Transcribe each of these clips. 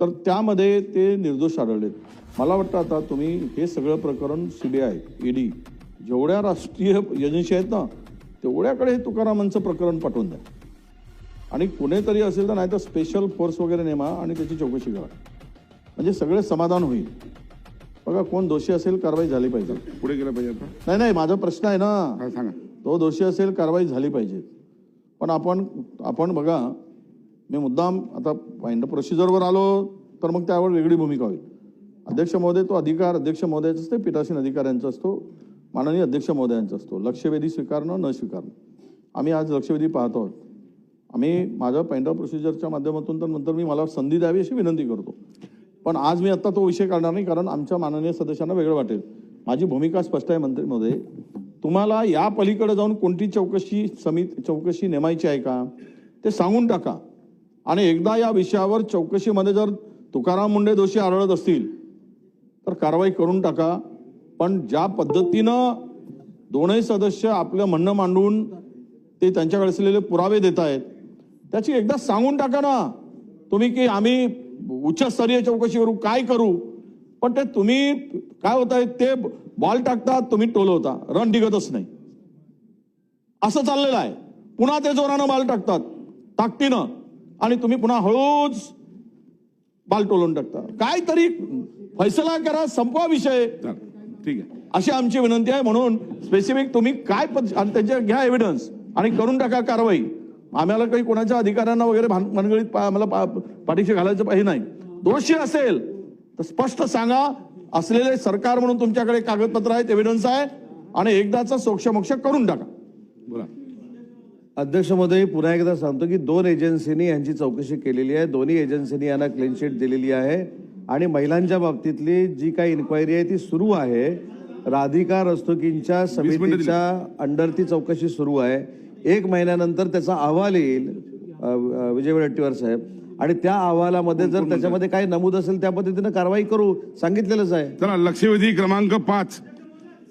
तर त्यामध्ये ते निर्दोष आढळलेत. मला वाटतं आता तुम्ही हे सगळं प्रकरण CBI, ED जेवढ्या राष्ट्रीय एजन्सी आहेत ना तेवढ्याकडे हे तुकारामांचं प्रकरण पाठवून द्या आणि कुणीतरी असेल तर नाही तर स्पेशल फोर्स वगैरे नेमा आणि त्याची चौकशी करा, म्हणजे सगळे समाधान होईल. बघा कोण दोषी असेल कारवाई झाली पाहिजे. पुढे गेलं पाहिजे आता. नाही नाही माझा प्रश्न आहे ना, सांगा. तो दोषी असेल कारवाई झाली पाहिजे. पण आपण बघा, मी मुद्दाम आता फाइंड प्रोसिजरवर आलो तर मग त्यावर वेगळी भूमिका होईल. अध्यक्ष महोदय तो अधिकार अध्यक्ष महोदयाचा असतो, पीठासीन अधिकाऱ्यांचा असतो, माननीय अध्यक्ष महोदयांचा असतो. लक्षवेधी स्वीकारणं न स्वीकारणं. आम्ही आज लक्षवेधी पाहतो आहोत. आम्ही माझ्या फाइंड प्रोसिजरच्या माध्यमातून तर नंतर मी मला संधी द्यावी अशी विनंती करतो. पण आज मी आत्ता तो विषय काढणार नाही, कारण आमच्या माननीय सदस्यांना वेगळं वाटेल. माझी भूमिका स्पष्ट आहे मंत्री महोदय. तुम्हाला या पलीकडे जाऊन कोणती चौकशी नेमायची आहे का ते सांगून टाका. आणि एकदा या विषयावर चौकशीमध्ये जर तुकाराम मुंडे दोषी आढळत असतील तर कारवाई करून टाका. पण ज्या पद्धतीनं दोनही सदस्य आपलं म्हणणं मांडून ते त्यांच्याकडे असलेले पुरावे देत आहेत त्याची एकदा सांगून टाका ना तुम्ही, की आम्ही उच्चस्तरीय चौकशी करू, काय करू. पण ते तुम्ही काय होत आहे, ते बॉल टाकतात, तुम्ही टोलवता, रन निघतच नाही. असं चाललेलं आहे. पुन्हा ते जोरानं बॉल टाकतात ताकदीनं आणि तुम्ही पुन्हा हळूच बॉल टोलून टाकता. काहीतरी फैसला करा, संपवा विषय. ठीक आहे, अशी आमची विनंती आहे. म्हणून स्पेसिफिक तुम्ही काय आणि त्याच्या घ्या एव्हिडन्स आणि करून टाका कारवाई. आम्हाला काही कोणाच्या अधिकाऱ्यांना वगैरे मनगळीत आम्हाला पाठीशी घालायचं पाहिजे नाही. दोषी असेल तर स्पष्ट सांगा. असलेले सरकार म्हणून तुमच्याकडे कागदपत्र आहेत, एव्हिडन्स आहे, आणि एकदाचा सोक्षमोक्ष करून टाका. बोला. अध्यक्ष महोदय, पुन्हा एकदा सांगतो की 2 एजन्सींनी यांची चौकशी केलेली आहे. दोन्ही एजन्सींनी यांना क्लीन शीट दिलेली आहे आणि महिलांच्या बाबतीतली जी काही इन्क्वायरी आहे ती सुरू आहे. राधिका रस्तोगींच्या समितीच्या अंडर ती चौकशी सुरू आहे. 1 महिन्यानंतर त्याचा अहवाल येईल विजय वडेट्टीवार साहेब, आणि त्या अहवालामध्ये जर त्याच्यामध्ये काही नमूद असेल त्या पद्धतीने कारवाई करू सांगितलेलंच आहे. चला, लक्षवेधी क्रमांक 5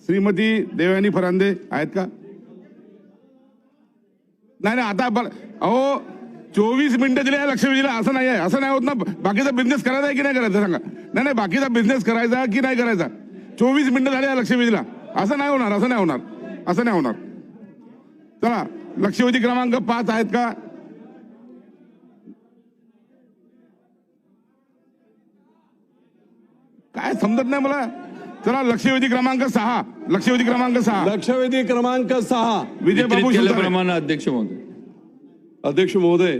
श्रीमती देवयानी फरांदे आहेत का? नाही आता अहो 24 मिनिटं दिले लक्षवेधीला. असं नाही आहे, असं नाही होत ना. बाकीचा बिझनेस करायचा आहे की नाही करायचा सांगा. नाही बाकीचा बिझनेस करायचा की नाही करायचा. 24 मिनिटं झाले लक्षवेधीला. असं नाही होणार, असं नाही होणार, असं नाही होणार. चला, लक्षवेधी क्रमांक 5 आहेत का? काय समजत नाही मला. चला, लक्षवेधी क्रमांक 6. लक्षवेधी क्रमांक 6. लक्षवेधी क्रमांक 6 विजय बाबू प्रमाणे अध्यक्ष महोदय. अध्यक्ष महोदय,